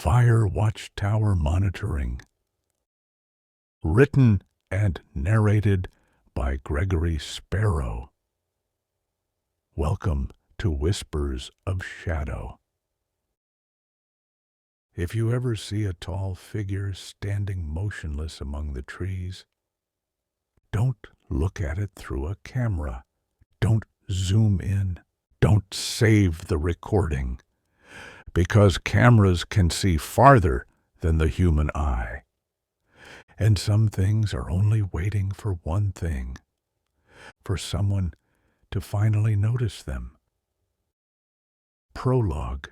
Fire Watchtower Monitoring. Written and narrated by Gregory Sparrow. Welcome to Whispers of Shadow. If you ever see a tall figure standing motionless among the trees, don't look at it through a camera. Don't zoom in. Don't save the recording, because cameras can see farther than the human eye. And some things are only waiting for one thing, for someone to finally notice them. Prologue.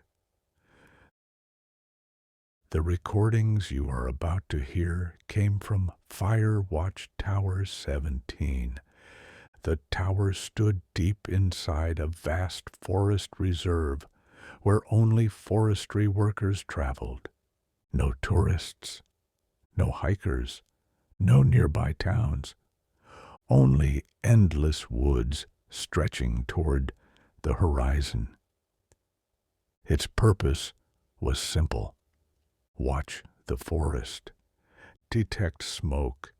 The recordings you are about to hear came from Fire Watchtower 17. The tower stood deep inside a vast forest reserve where only forestry workers traveled. No tourists, no hikers, no nearby towns. Only endless woods stretching toward the horizon. Its purpose was simple. Watch the forest, detect smoke,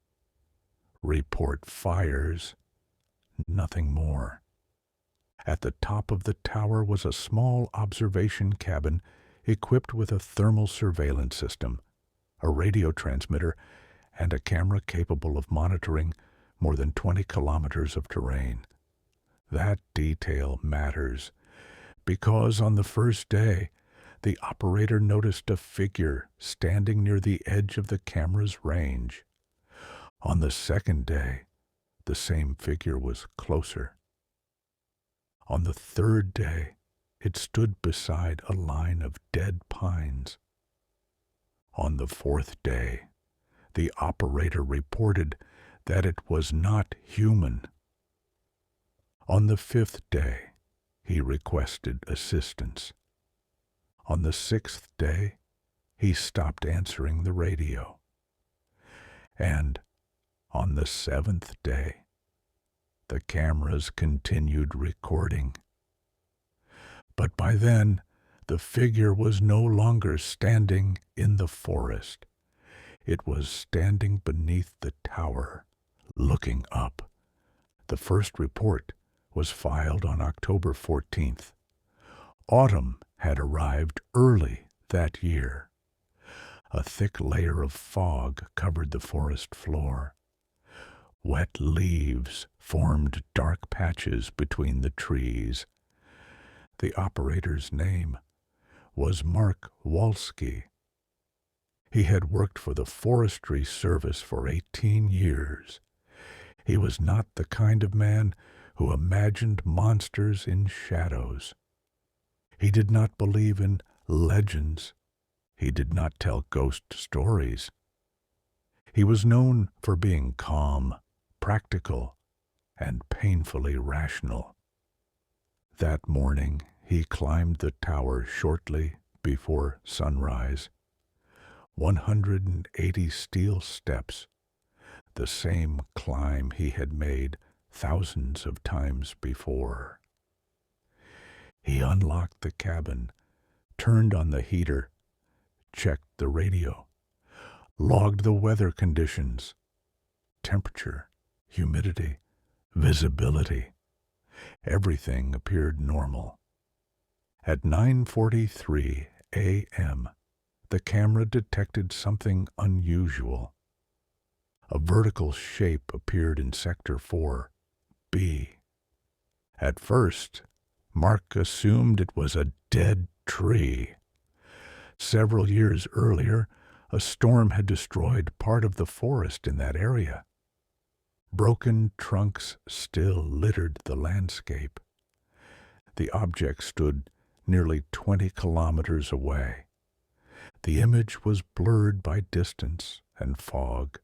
report fires, nothing more. At the top of the tower was a small observation cabin equipped with a thermal surveillance system, a radio transmitter, and a camera capable of monitoring more than 20 kilometers of terrain. That detail matters because on the first day, the operator noticed a figure standing near the edge of the camera's range. On the second day, the same figure was closer. On the third day, it stood beside a line of dead pines. On the fourth day, the operator reported that it was not human. On the fifth day, he requested assistance. On the sixth day, he stopped answering the radio. And on the seventh day, the cameras continued recording. But by then, the figure was no longer standing in the forest. It was standing beneath the tower, looking up. The first report was filed on October 14th. Autumn had arrived early that year. A thick layer of fog covered the forest floor. Wet leaves formed dark patches between the trees. The operator's name was Mark Walski. He had worked for the Forestry Service for 18 years. He was not the kind of man who imagined monsters in shadows. He did not believe in legends. He did not tell ghost stories. He was known for being calm, practical, and painfully rational. That morning, he climbed the tower shortly before sunrise. 180 steel steps, the same climb he had made thousands of times before. He unlocked the cabin, turned on the heater, checked the radio, logged the weather conditions, temperature, humidity, visibility. Everything appeared normal. At 9:43 a.m., the camera detected something unusual. A vertical shape appeared in Sector 4B. At first, Mark assumed it was a dead tree. Several years earlier, a storm had destroyed part of the forest in that area. Broken trunks still littered the landscape. The object stood nearly 20 kilometers away. The image was blurred by distance and fog.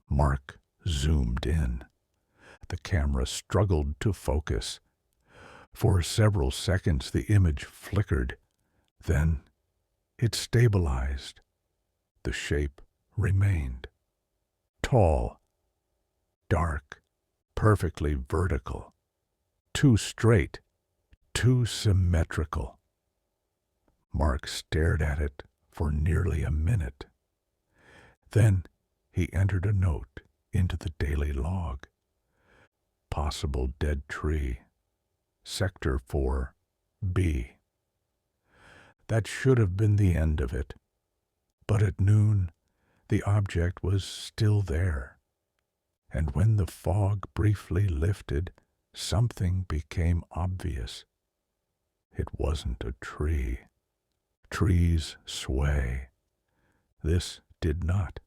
Mark zoomed in. The camera struggled to focus. For several seconds the image flickered. Then it stabilized. The shape remained. Tall, dark, perfectly vertical. Too straight, too symmetrical. Mark stared at it for nearly a minute. Then he entered a note into the daily log. Possible dead tree. Sector 4B. That should have been the end of it. But at noon, the object was still there. And when the fog briefly lifted, something became obvious. It wasn't a tree. Trees sway. This did not.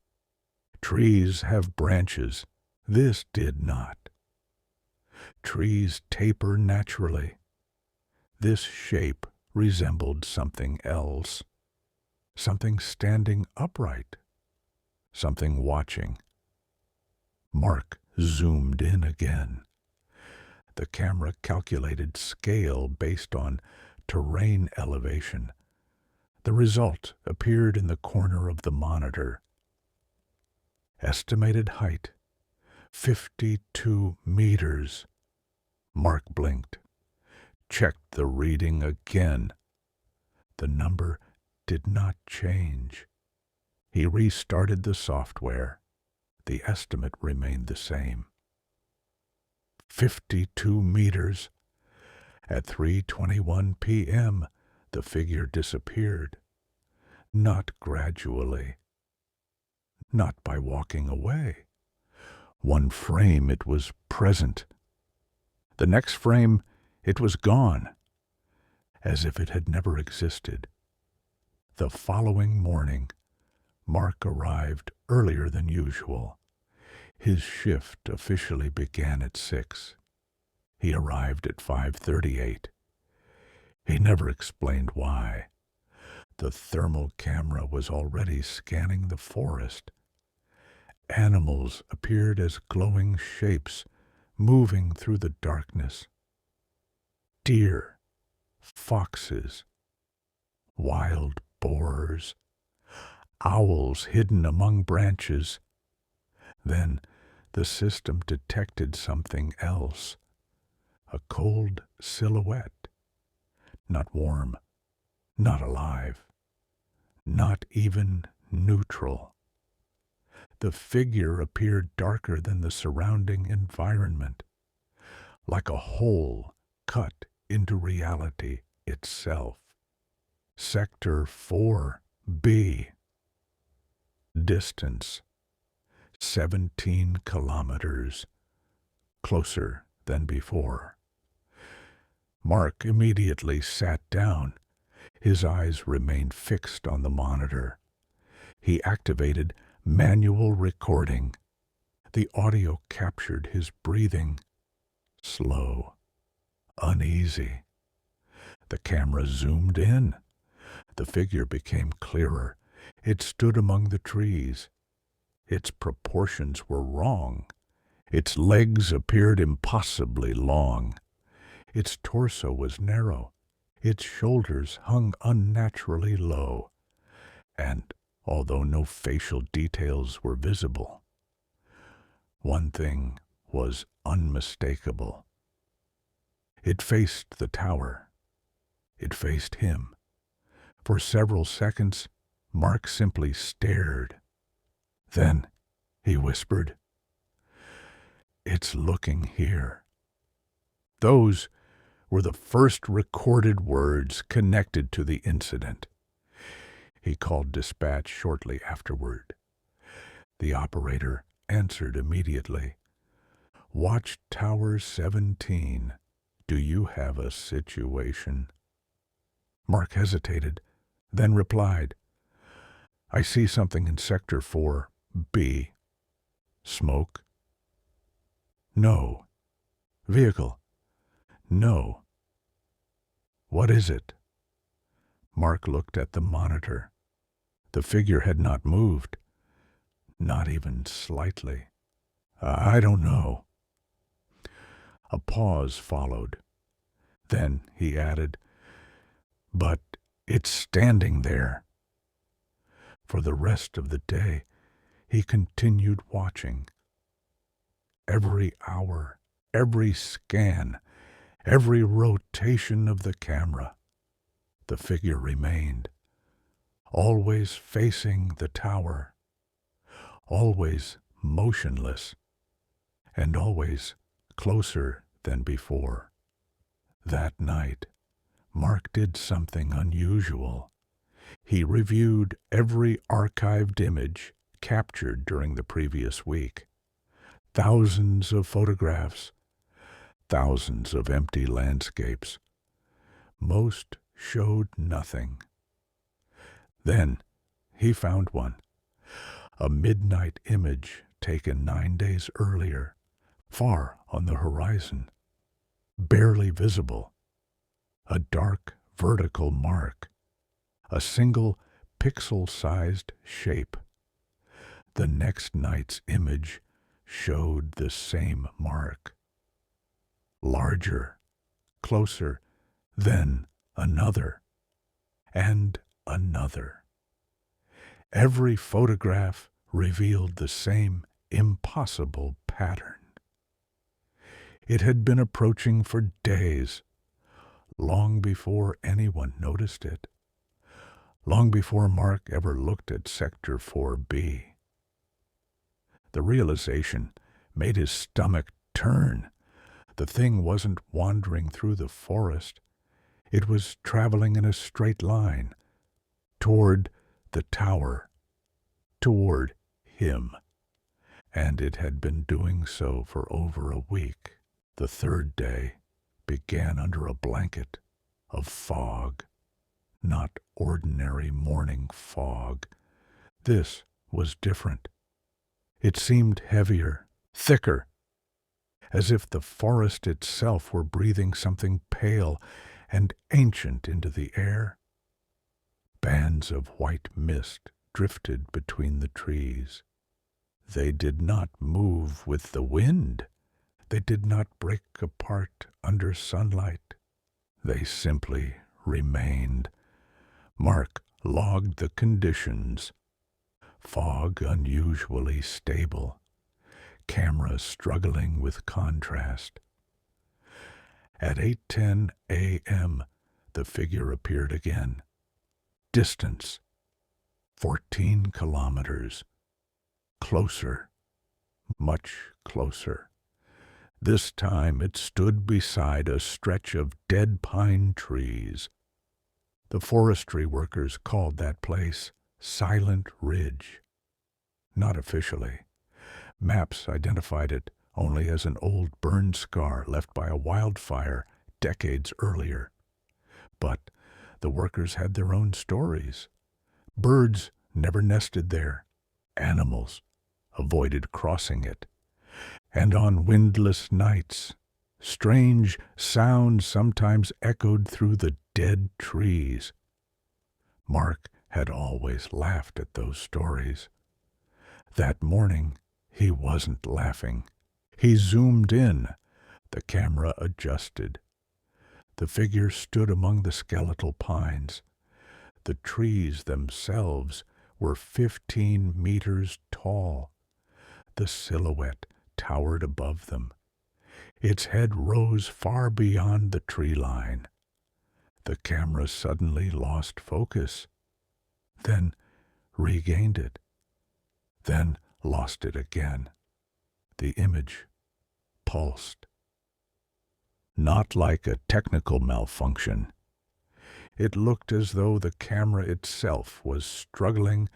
Trees have branches. This did not. Trees taper naturally. This shape resembled something else. Something standing upright. Something watching. Mark zoomed in again. The camera calculated scale based on terrain elevation. The result appeared in the corner of the monitor. Estimated height, 52 meters. Mark blinked, checked the reading again. The number did not change. He restarted the software. The estimate remained the same. 52 meters. At 3:21 p.m., the figure disappeared. Not gradually. Not by walking away. One frame it was present. The next frame it was gone, as if it had never existed. The following morning, Mark arrived earlier than usual. His shift officially began at 6. He arrived at 5:38. He never explained why. The thermal camera was already scanning the forest. Animals appeared as glowing shapes moving through the darkness. Deer, foxes, wild boars, owls hidden among branches. Then the system detected something else. A cold silhouette. Not warm, not alive, not even neutral. The figure appeared darker than the surrounding environment, like a hole cut into reality itself. Sector 4B. Distance, 17 kilometers. Closer than before. Mark immediately sat down. His eyes remained fixed on the monitor. He activated manual recording. The audio captured his breathing. Slow, uneasy. The camera zoomed in. The figure became clearer. It stood among the trees. Its proportions were wrong. Its legs appeared impossibly long. Its torso was narrow. Its shoulders hung unnaturally low. And although no facial details were visible, one thing was unmistakable. It faced the tower. It faced him. For several seconds, Mark simply stared. Then he whispered, "It's looking here." Those were the first recorded words connected to the incident. He called dispatch shortly afterward. The operator answered immediately. "Watchtower 17. Do you have a situation?" Mark hesitated, then replied, "I see something in Sector 4B. Smoke? No. Vehicle? No. What is it?" Mark looked at the monitor. The figure had not moved, not even slightly. "I don't know." A pause followed. Then he added, "But it's standing there." For the rest of the day, he continued watching. Every hour, every scan, every rotation of the camera, the figure remained, always facing the tower, always motionless, and always closer than before. That night, Mark did something unusual. He reviewed every archived image captured during the previous week. Thousands of photographs, thousands of empty landscapes. Most showed nothing. Then he found one, a midnight image taken 9 days earlier, far on the horizon, barely visible, a dark vertical mark, a single pixel-sized shape. The next night's image showed the same mark. Larger, closer, then another, and another. Every photograph revealed the same impossible pattern. It had been approaching for days, long before anyone noticed it, long before Mark ever looked at Sector 4B. The realization made his stomach turn. The thing wasn't wandering through the forest. It was traveling in a straight line, toward the tower, toward him. And it had been doing so for over a week. The third day began under a blanket of fog, not ordinary morning fog. This was different. It seemed heavier, thicker, as if the forest itself were breathing something pale and ancient into the air. Bands of white mist drifted between the trees. They did not move with the wind. They did not break apart under sunlight. They simply remained. Mark logged the conditions. Fog unusually stable. Camera struggling with contrast. At 8:10 a.m., the figure appeared again. Distance, 14 kilometers. Closer, much closer. This time it stood beside a stretch of dead pine trees. The forestry workers called that place Silent Ridge. Not officially. Maps identified it only as an old burn scar left by a wildfire decades earlier. But the workers had their own stories. Birds never nested there. Animals avoided crossing it. And on windless nights, strange sounds sometimes echoed through the dead trees. Mark had always laughed at those stories. That morning, he wasn't laughing. He zoomed in. The camera adjusted. The figure stood among the skeletal pines. The trees themselves were 15 meters tall. The silhouette towered above them. Its head rose far beyond the tree line. The camera suddenly lost focus, then regained it, then lost it again. The image pulsed. Not like a technical malfunction. It looked as though the camera itself was struggling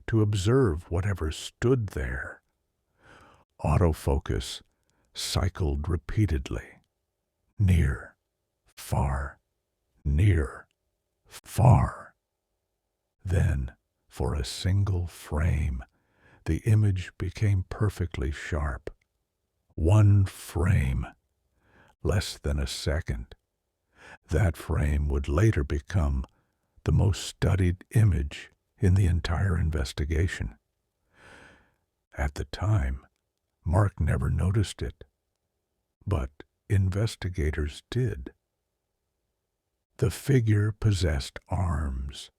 to observe whatever stood there. Autofocus cycled repeatedly. Near, far, near, far. Then, for a single frame, the image became perfectly sharp. One frame, less than a second. That frame would later become the most studied image in the entire investigation. At the time, Mark never noticed it, but investigators did. The figure possessed arms.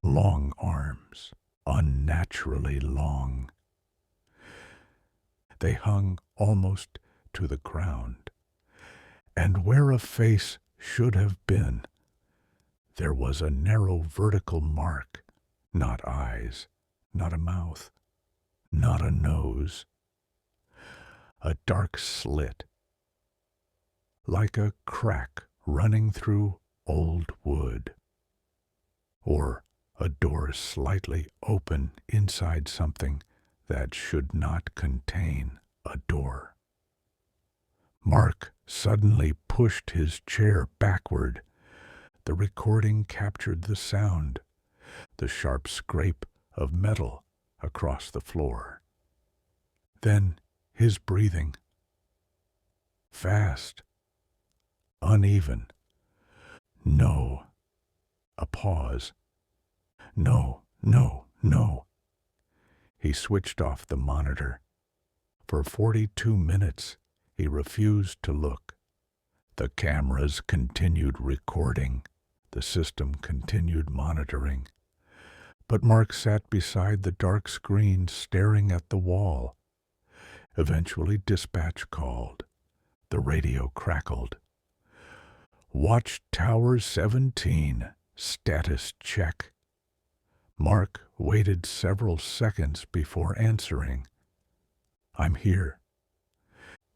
Long arms, unnaturally long. They hung almost to the ground, and where a face should have been, There was a narrow vertical mark, not eyes, not a mouth, not a nose, a dark slit, like a crack running through old wood, or a door slightly open inside something that should not contain a door. Mark suddenly pushed his chair backward. The recording captured the sound, the sharp scrape of metal across the floor. Then his breathing. Fast, uneven. No. A pause. No, no, no. He switched off the monitor. For 42 minutes, he refused to look. The cameras continued recording. The system continued monitoring. But Mark sat beside the dark screen, staring at the wall. Eventually, dispatch called. The radio crackled. Watchtower 17, status check. Mark waited several seconds before answering. I'm here.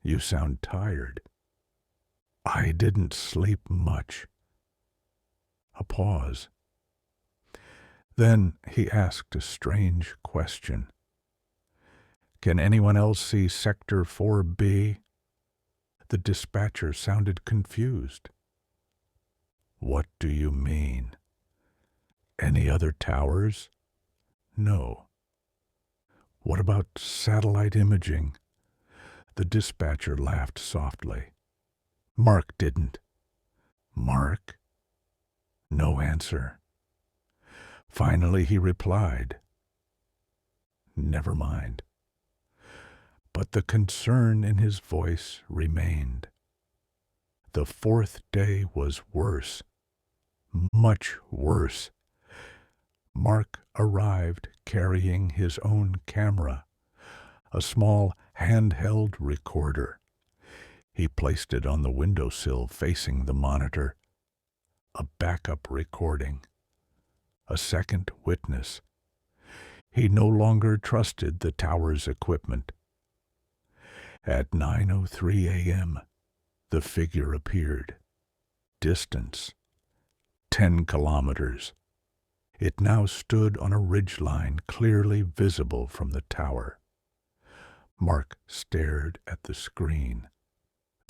You sound tired. I didn't sleep much. A pause. Then he asked a strange question. Can anyone else see Sector 4B? The dispatcher sounded confused. What do you mean? Any other towers? No. What about satellite imaging? The dispatcher laughed softly. Mark didn't. Mark? No answer. Finally he replied. Never mind. But the concern in his voice remained. The fourth day was worse. Much worse. Mark arrived carrying his own camera, a small handheld recorder. He placed it on the windowsill facing the monitor. A backup recording. A second witness. He no longer trusted the tower's equipment. At 9:03 a.m., the figure appeared. Distance, 10 kilometers. It now stood on a ridgeline clearly visible from the tower. Mark stared at the screen,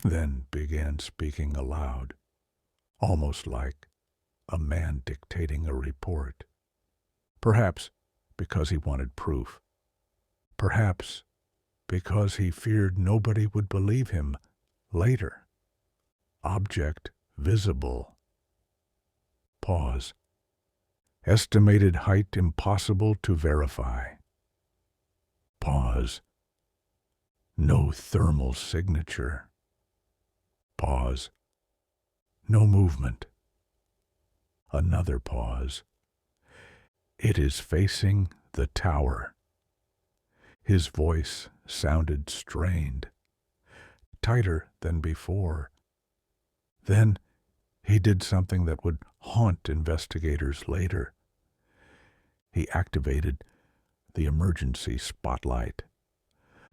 then began speaking aloud, almost like a man dictating a report. Perhaps because he wanted proof. Perhaps because he feared nobody would believe him later. Object visible. Pause. Estimated height impossible to verify. Pause. No thermal signature. Pause. No movement. Another pause. It is facing the tower. His voice sounded strained, tighter than before. Then he did something that would haunt investigators later. He activated the emergency spotlight.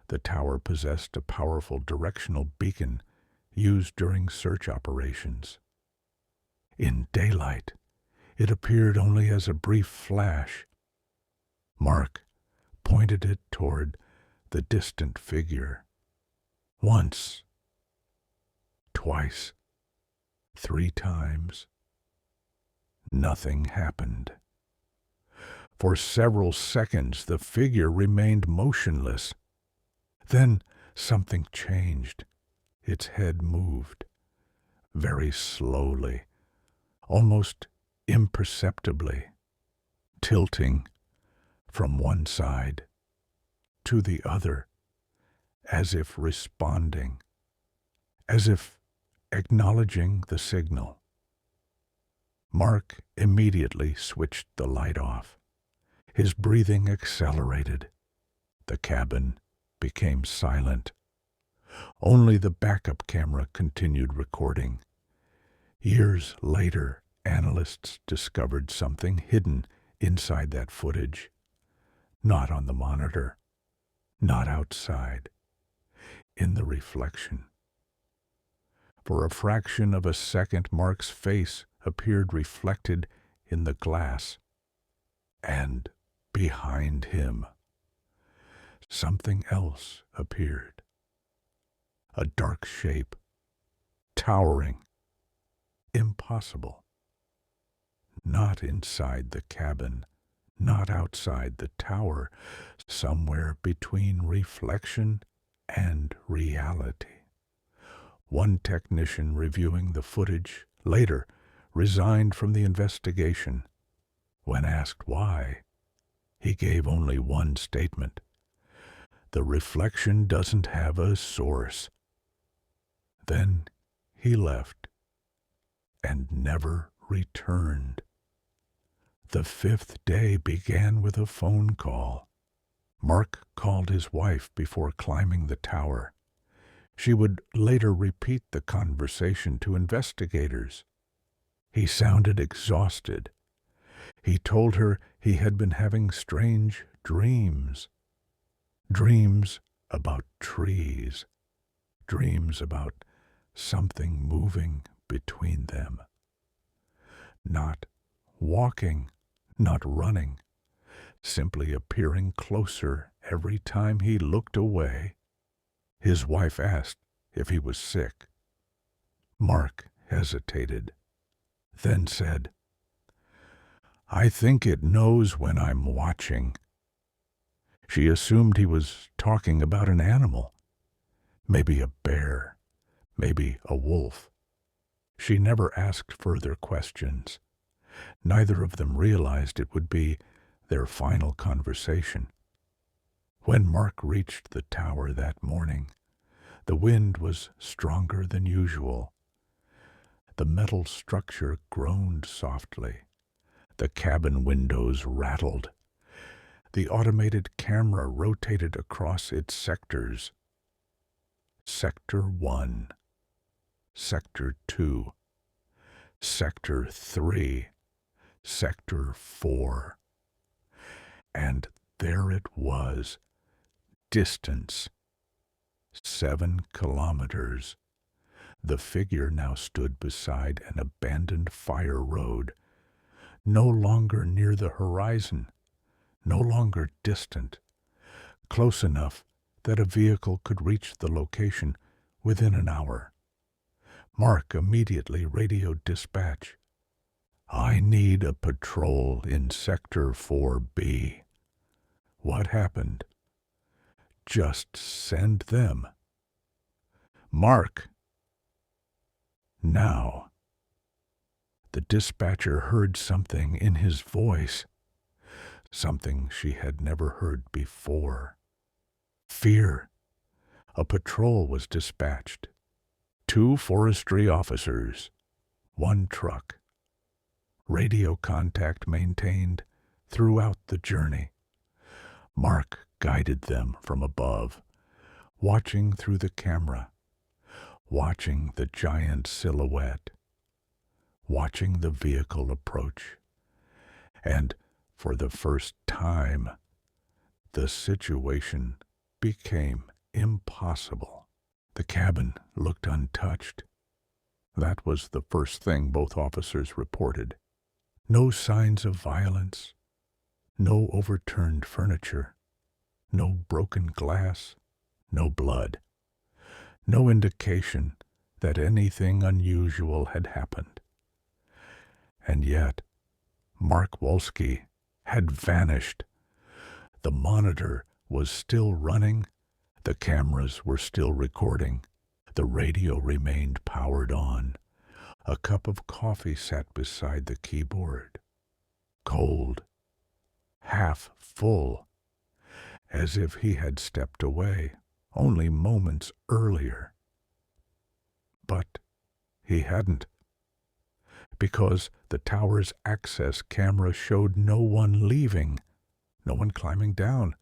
The tower possessed a powerful directional beacon used during search operations. In daylight, it appeared only as a brief flash. Mark pointed it toward the distant figure. Once, twice, 3 times. Nothing happened. For several seconds the figure remained motionless. Then something changed. Its head moved, very slowly, almost imperceptibly, tilting from one side to the other, as if responding, as if acknowledging the signal. Mark immediately switched the light off. His breathing accelerated. The cabin became silent. Only the backup camera continued recording. Years later, analysts discovered something hidden inside that footage, not on the monitor, not outside, in the reflection. For a fraction of a second, Mark's face appeared reflected in the glass, and behind him, something else appeared. A dark shape, towering, impossible. Not inside the cabin, not outside the tower, somewhere between reflection and reality. One technician reviewing the footage later resigned from the investigation. When asked why, he gave only one statement: "The reflection doesn't have a source." Then he left and never returned. The fifth day began with a phone call. Mark called his wife before climbing the tower. She would later repeat the conversation to investigators. He sounded exhausted. He told her he had been having strange dreams. Dreams about trees. Dreams about something moving between them. Not walking, not running, simply appearing closer every time he looked away. His wife asked if he was sick. Mark hesitated, then said, "I think it knows when I'm watching." She assumed he was talking about an animal, maybe a bear, maybe a wolf. She never asked further questions. Neither of them realized it would be their final conversation. When Mark reached the tower that morning, the wind was stronger than usual. The metal structure groaned softly. The cabin windows rattled. The automated camera rotated across its sectors. Sector 1, Sector 2, Sector 3, Sector 4. And there it was, distance, 7 kilometers. The figure now stood beside an abandoned fire road, no longer near the horizon, no longer distant, close enough that a vehicle could reach the location within an hour. Mark immediately radioed dispatch. "I need a patrol in Sector 4B. What happened?" "Just send them." "Mark." Now, the dispatcher heard something in his voice, something she had never heard before. Fear. A patrol was dispatched. 2 forestry officers, 1 truck. Radio contact maintained throughout the journey. Mark guided them from above, watching through the camera, watching the giant silhouette, watching the vehicle approach. And for the first time, the situation became impossible. The cabin looked untouched. That was the first thing both officers reported. No signs of violence, no overturned furniture, no broken glass, no blood, no indication that anything unusual had happened. And yet, Mark Wolski had vanished. The monitor was still running, the cameras were still recording, the radio remained powered on. A cup of coffee sat beside the keyboard, cold, half full, as if he had stepped away only moments earlier. But he hadn't, because the tower's access camera showed no one leaving, no one climbing down,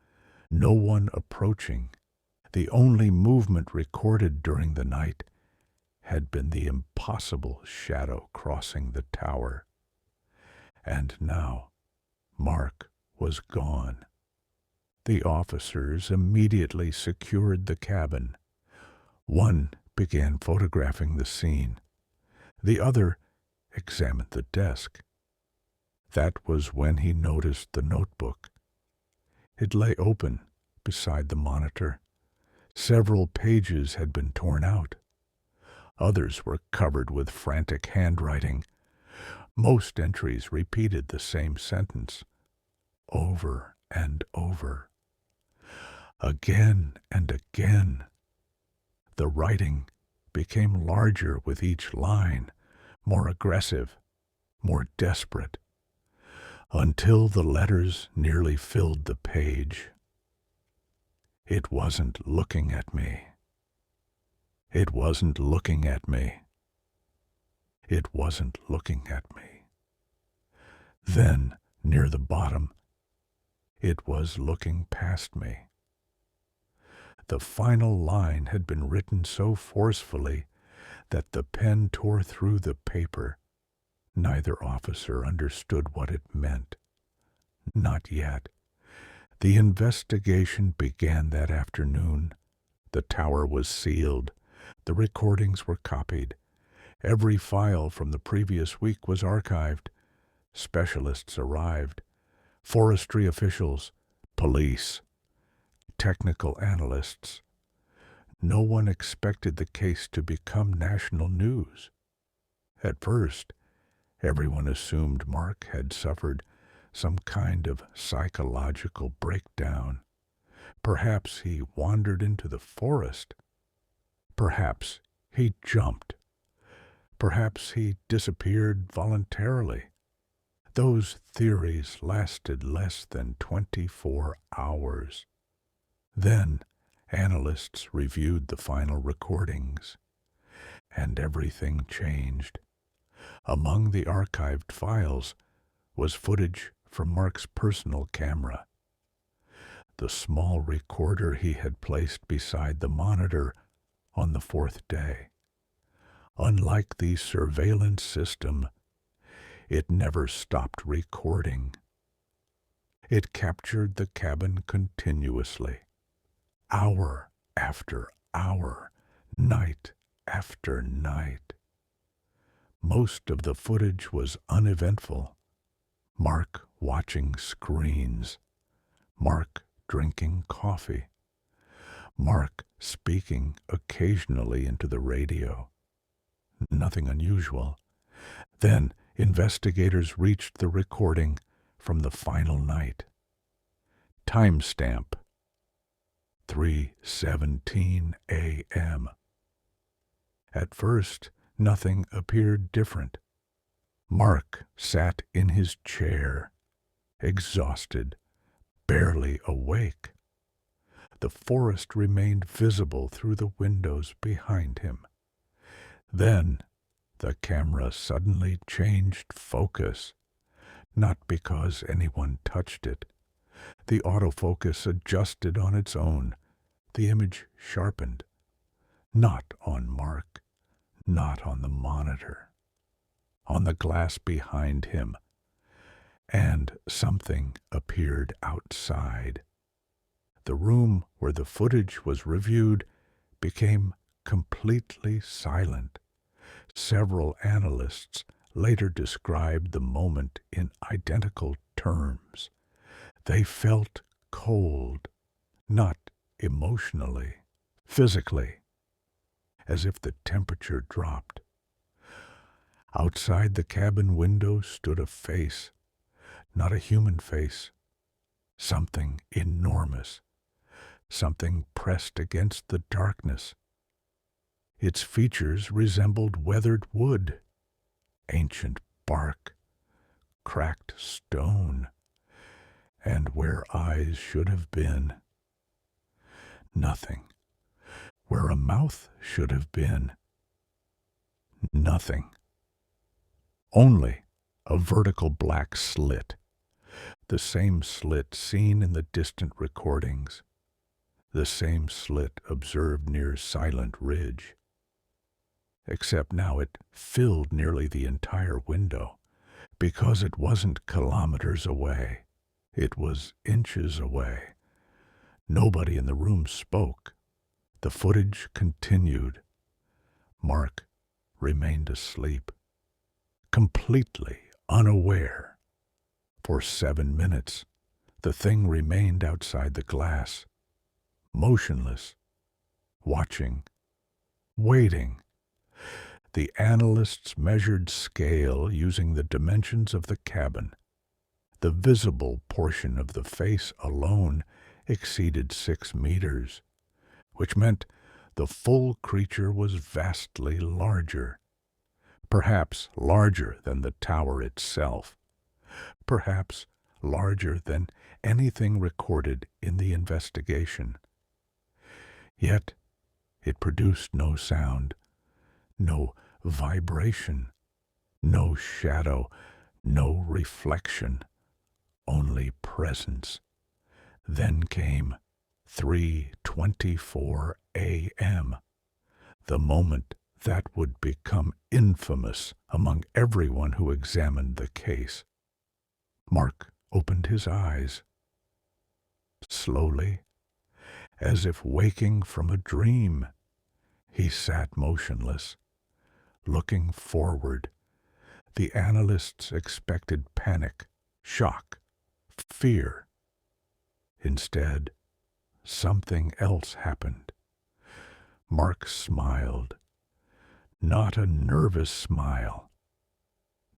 no one approaching. The only movement recorded during the night had been the impossible shadow crossing the tower. And now Mark was gone. The officers immediately secured the cabin. One began photographing the scene. The other examined the desk. That was when he noticed the notebook. It lay open beside the monitor. Several pages had been torn out. Others were covered with frantic handwriting. Most entries repeated the same sentence, over and over. Again and again. The writing became larger with each line, more aggressive, more desperate, until the letters nearly filled the page. It wasn't looking at me. It wasn't looking at me. It wasn't looking at me. Then, near the bottom, it was looking past me. The final line had been written so forcefully that the pen tore through the paper. Neither officer understood what it meant. Not yet. The investigation began that afternoon. The tower was sealed. The recordings were copied. Every file from the previous week was archived. Specialists arrived. Forestry officials, police, technical analysts. No one expected the case to become national news. At first, everyone assumed Mark had suffered some kind of psychological breakdown. Perhaps he wandered into the forest. Perhaps he jumped. Perhaps he disappeared voluntarily. Those theories lasted less than 24 hours. Then analysts reviewed the final recordings, and everything changed. Among the archived files was footage from Mark's personal camera. The small recorder he had placed beside the monitor on the fourth day. Unlike the surveillance system, it never stopped recording. It captured the cabin continuously, hour after hour, night after night. Most of the footage was uneventful. Mark watching screens, Mark drinking coffee, Mark speaking occasionally into the radio. Nothing unusual. Then investigators reached the recording from the final night. Timestamp 3:17 a.m. At first, nothing appeared different. Mark sat in his chair, exhausted, barely awake. The forest remained visible through the windows behind him. Then the camera suddenly changed focus, not because anyone touched it. The autofocus adjusted on its own. The image sharpened. Not on Mark, not on the monitor, on the glass behind him. And something appeared outside. The room where the footage was reviewed became completely silent. Several analysts later described the moment in identical terms. They felt cold, not emotionally, physically, as if the temperature dropped. Outside the cabin window stood a face, not a human face, something enormous, something pressed against the darkness. Its features resembled weathered wood, ancient bark, cracked stone, and where eyes should have been, nothing. Where a mouth should have been, nothing. Only a vertical black slit, the same slit seen in the distant recordings, the same slit observed near Silent Ridge. Except now it filled nearly the entire window. because it wasn't kilometers away. It was inches away. Nobody in the room spoke. The footage continued. Mark remained asleep, completely unaware. For 7 minutes, the thing remained outside the glass, motionless, watching, waiting. The analysts measured scale using the dimensions of the cabin. The visible portion of the face alone exceeded 6 meters, which meant the full creature was vastly larger, perhaps larger than the tower itself, perhaps larger than anything recorded in the investigation. Yet it produced no sound, no vibration, no shadow, no reflection, only presence. Then came 3:24 a.m., the moment that would become infamous among everyone who examined the case. Mark opened his eyes. Slowly, as if waking from a dream, he sat motionless, looking forward. The analysts expected panic, shock, fear. Instead, something else happened. Mark smiled. Not a nervous smile.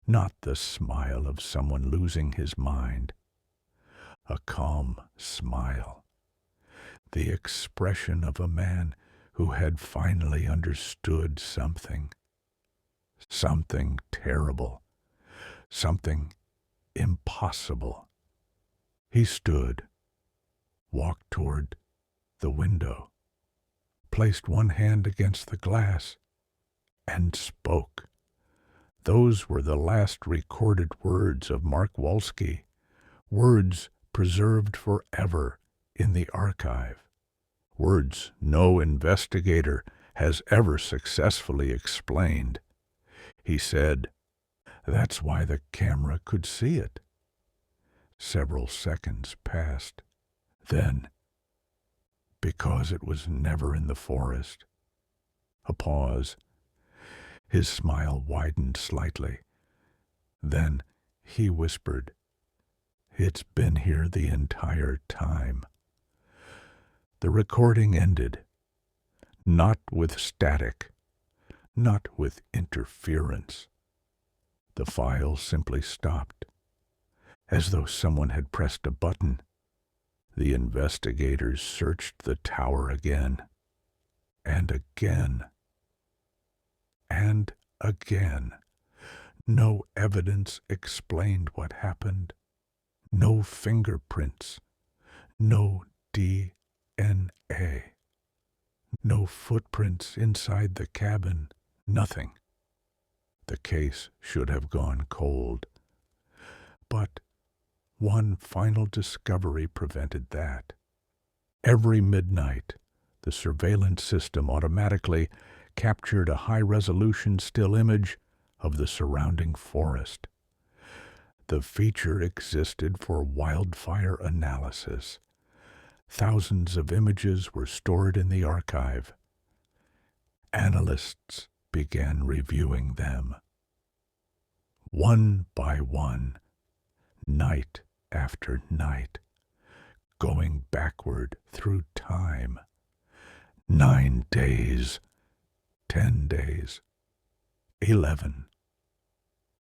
Not the smile of someone losing his mind. A calm smile. The expression of a man who had finally understood something. Something terrible. Something impossible. He stood, walked toward the window, placed one hand against the glass, and spoke. Those were the last recorded words of Mark Wolski, words preserved forever in the archive, words no investigator has ever successfully explained. He said, "That's why the camera could see it." Several seconds passed. Then, because it was never in the forest. A pause. His smile widened slightly. Then he whispered, "It's been here the entire time." The recording ended, not with static, not with interference. The file simply stopped, as though someone had pressed a button. The investigators searched the tower again, and again, and again. No evidence explained what happened. No fingerprints. No DNA. No footprints inside the cabin. Nothing. The case should have gone cold. But one final discovery prevented that. Every midnight, the surveillance system automatically captured a high-resolution still image of the surrounding forest. The feature existed for wildfire analysis. Thousands of images were stored in the archive. Analysts began reviewing them. One by one, night after night, going backward through time. 9 days, 10 days, 11,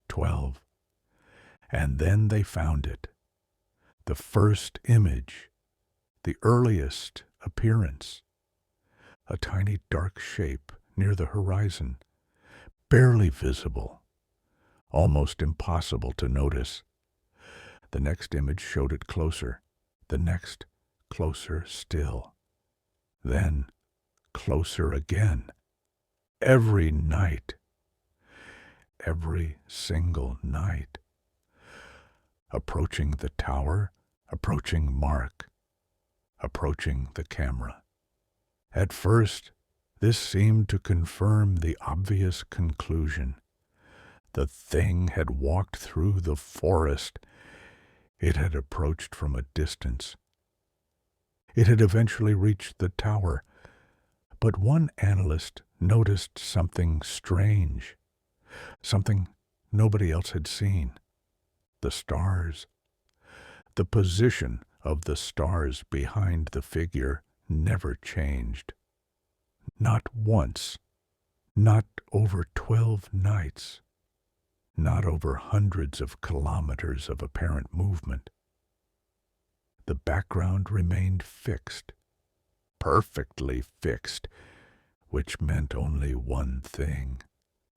12, and then they found it. The first image, the earliest appearance. A tiny dark shape near the horizon, barely visible, almost impossible to notice. The next image showed it closer, the next closer still, then closer again. Every night, every single night. Approaching the tower, approaching Mark, approaching the camera. At first, this seemed to confirm the obvious conclusion. The thing had walked through the forest. It had approached from a distance. It had eventually reached the tower, but one analyst noticed something strange, something nobody else had seen. The stars. The position of the stars behind the figure never changed. Not once. Not over 12 nights. Not over hundreds of kilometers of apparent movement. The background remained fixed, perfectly fixed, which meant only one thing.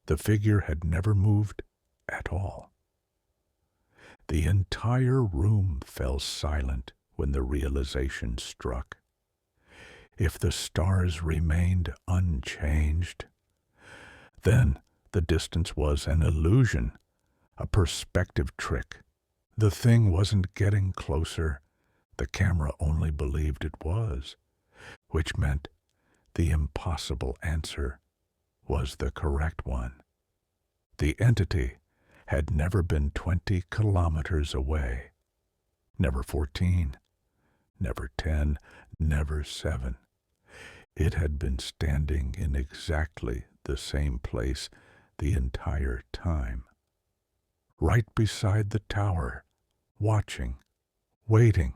The figure had never moved at all. The entire room fell silent when the realization struck. If the stars remained unchanged, then the distance was an illusion, a perspective trick. The thing wasn't getting closer. The camera only believed it was, which meant the impossible answer was the correct one. The entity had never been 20 kilometers away, never 14, never 10, never 7. It had been standing in exactly the same place the entire time, right beside the tower, watching, waiting,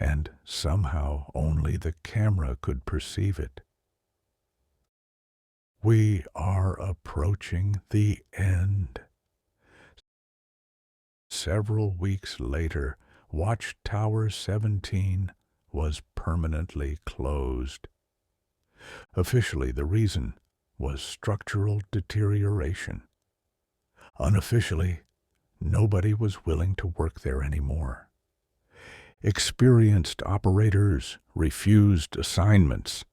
and somehow only the camera could perceive it. We are approaching the end. Several weeks later, Watchtower 17 was permanently closed. Officially, the reason was structural deterioration. Unofficially, nobody was willing to work there anymore. Experienced operators refused assignments.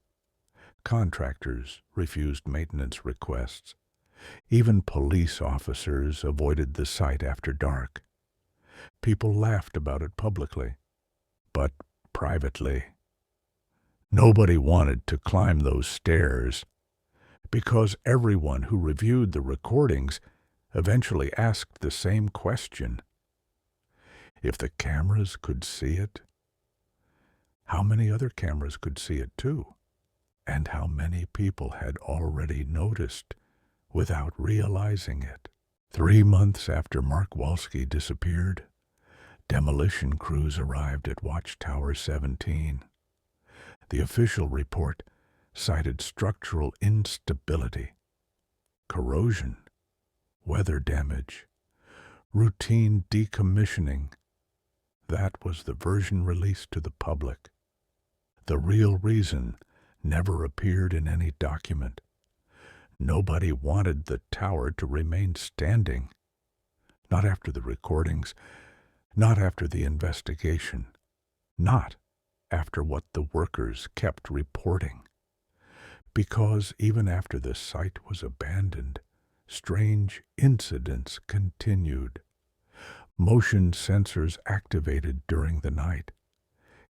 Contractors refused maintenance requests. Even police officers avoided the site after dark. People laughed about it publicly, but privately. Nobody wanted to climb those stairs, because everyone who reviewed the recordings eventually asked the same question. If the cameras could see it, how many other cameras could see it too? And how many people had already noticed without realizing it? 3 months after Mark Walski disappeared, demolition crews arrived at Watchtower 17. The official report cited structural instability, corrosion, weather damage, routine decommissioning. That was the version released to the public. The real reason never appeared in any document. Nobody wanted the tower to remain standing. Not after the recordings, not after the investigation, not after what the workers kept reporting. Because even after the site was abandoned, strange incidents continued. Motion sensors activated during the night.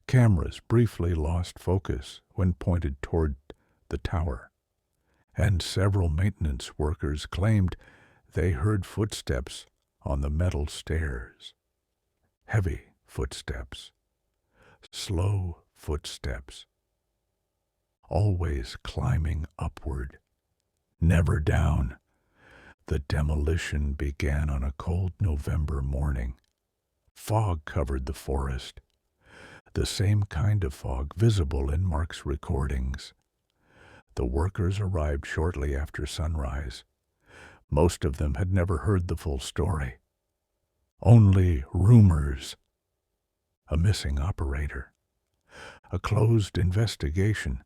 Cameras briefly lost focus when pointed toward the tower, and several maintenance workers claimed they heard footsteps on the metal stairs. Heavy footsteps, slow footsteps, always climbing upward, never down. The demolition began on a cold November morning. Fog covered the forest, the same kind of fog visible in Mark's recordings. The workers arrived shortly after sunrise. Most of them had never heard the full story. Only rumors. A missing operator. A closed investigation.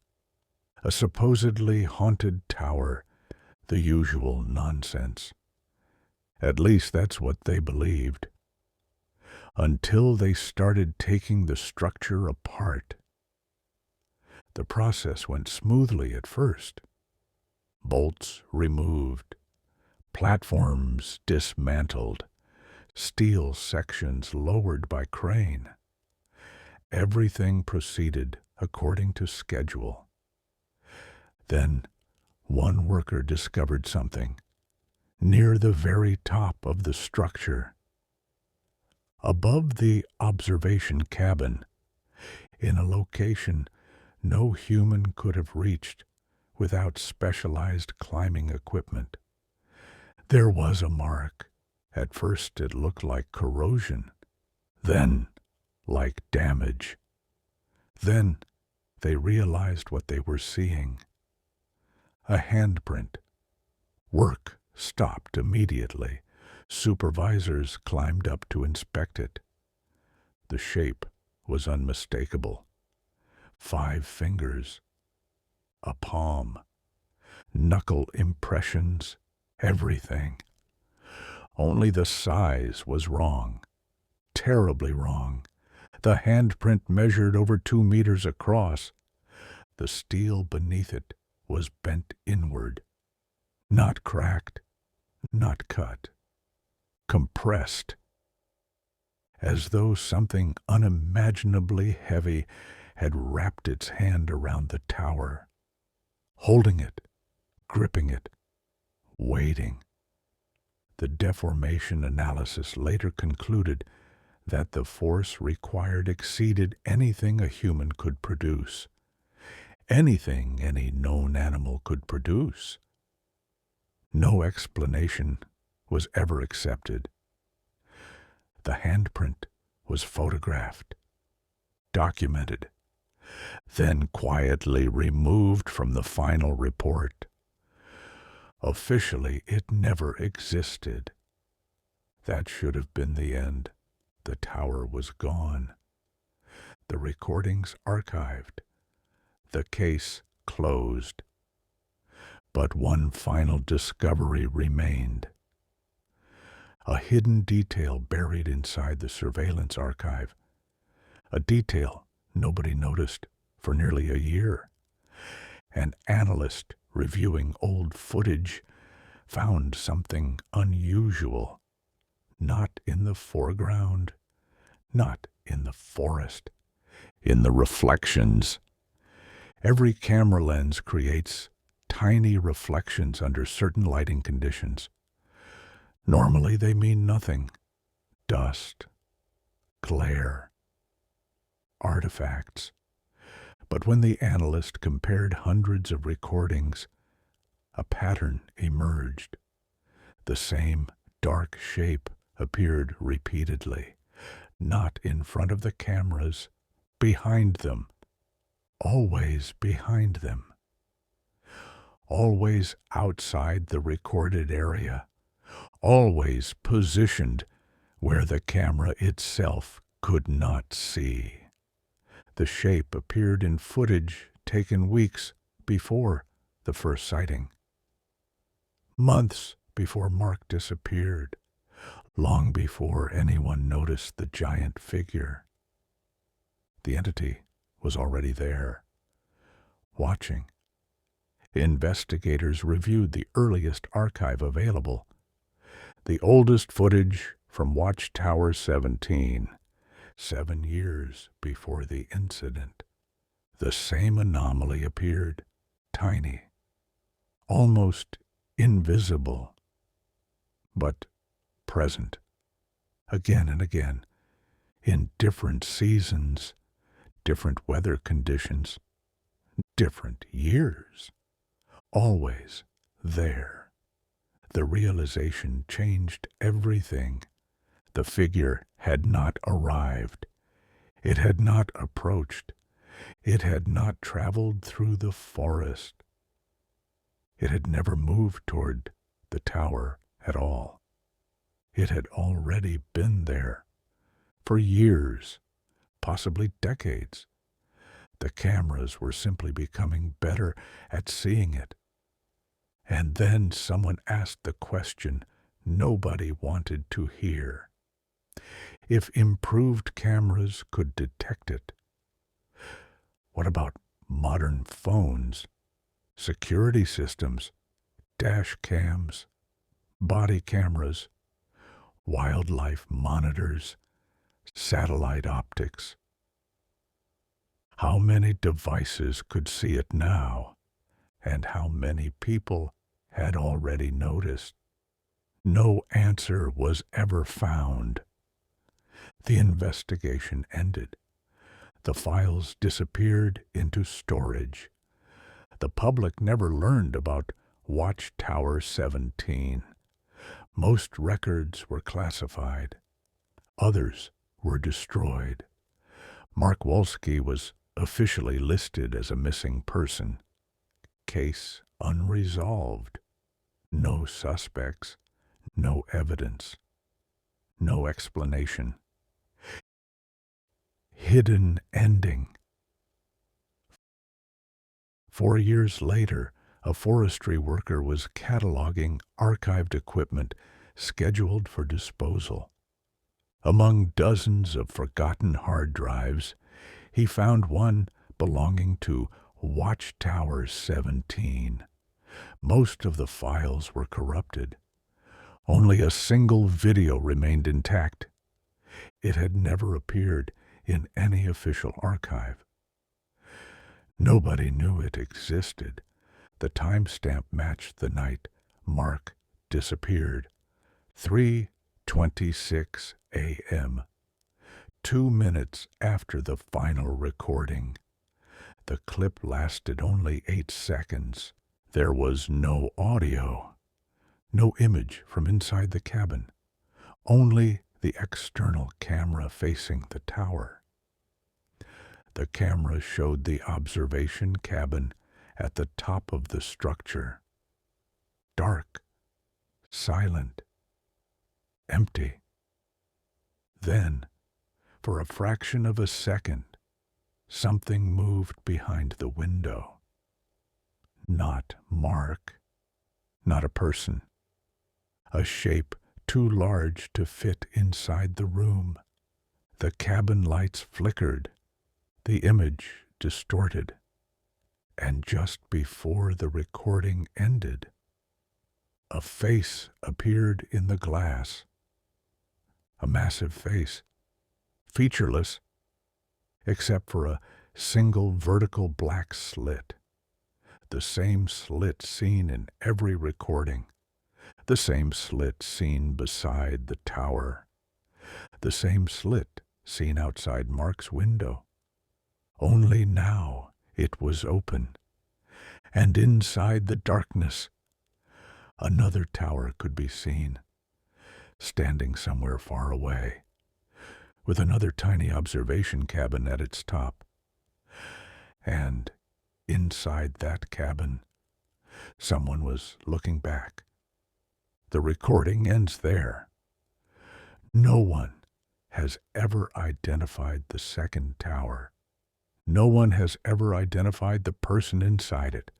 A supposedly haunted tower. The usual nonsense. At least that's what they believed. Until they started taking the structure apart. The process went smoothly at first. Bolts removed, platforms dismantled, steel sections lowered by crane. Everything proceeded according to schedule. Then one worker discovered something. near the very top of the structure. Above the observation cabin, in a location no human could have reached without specialized climbing equipment, there was a mark. At first it looked like corrosion, then like damage. Then they realized what they were seeing. A handprint. Work stopped immediately. Supervisors climbed up to inspect it. The shape was unmistakable. 5 fingers, a palm, knuckle impressions, everything. Only the size was wrong, terribly wrong. The handprint measured over 2 meters across. The steel beneath it was bent inward, not cracked, not cut, compressed, as though something unimaginably heavy had wrapped its hand around the tower, holding it, gripping it, waiting. The deformation analysis later concluded that the force required exceeded anything a human could produce, anything any known animal could produce. No explanation was ever accepted. The handprint was photographed, documented, then quietly removed from the final report. Officially, it never existed. That should have been the end. The tower was gone. The recordings archived. The case closed. But one final discovery remained. A hidden detail buried inside the surveillance archive. A detail nobody noticed for nearly a year. An analyst reviewing old footage found something unusual. Not in the foreground, not in the forest, in the reflections. Every camera lens creates tiny reflections under certain lighting conditions. Normally they mean nothing. Dust, glare, artifacts. But when the analyst compared hundreds of recordings, a pattern emerged. The same dark shape appeared repeatedly, not in front of the cameras, behind them, always behind them, always outside the recorded area, always positioned where the camera itself could not see. The shape appeared in footage taken weeks before the first sighting, months before Mark disappeared, long before anyone noticed the giant figure. The entity was already there, watching. Investigators reviewed the earliest archive available, the oldest footage from Watchtower 17, 7 years before the incident. The same anomaly appeared, tiny, almost invisible, but present, again and again, in different seasons, different weather conditions, different years, always there. The realization changed everything. The figure had not arrived. It had not approached. It had not traveled through the forest. It had never moved toward the tower at all. It had already been there for years, possibly decades. The cameras were simply becoming better at seeing it. And then someone asked the question nobody wanted to hear. If improved cameras could detect it, what about modern phones, security systems, dash cams, body cameras, wildlife monitors, satellite optics? How many devices could see it now, and how many people had already noticed? No answer was ever found. The investigation ended. The files disappeared into storage. The public never learned about Watchtower 17. Most records were classified. Others were destroyed. Mark Wolski was officially listed as a missing person. Case unresolved. No suspects, no evidence, no explanation. Hidden ending. 4 years later, a forestry worker was cataloging archived equipment scheduled for disposal. Among dozens of forgotten hard drives, he found one belonging to Watchtower 17. Most of the files were corrupted. Only a single video remained intact. It had never appeared in any official archive. Nobody knew it existed. The timestamp matched the night Mark disappeared. 3:26 a.m. 2 minutes after the final recording. The clip lasted only 8 seconds. There was no audio, no image from inside the cabin, only the external camera facing the tower. The camera showed the observation cabin at the top of the structure. Dark, silent, empty. Then, for a fraction of a second, something moved behind the window. Not Mark, not a person. A shape too large to fit inside the room. The cabin lights flickered, the image distorted, and just before the recording ended, a face appeared in the glass. A massive face, featureless, except for a single vertical black slit. The same slit seen in every recording. The same slit seen beside the tower. The same slit seen outside Mark's window. Only now it was open. And inside the darkness, another tower could be seen, standing somewhere far away, with another tiny observation cabin at its top. And inside that cabin, someone was looking back. The recording ends there. No one has ever identified the second tower. No one has ever identified the person inside it.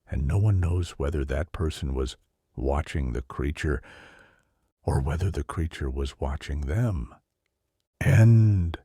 And no one knows whether that person was watching the creature or whether the creature was watching them. End.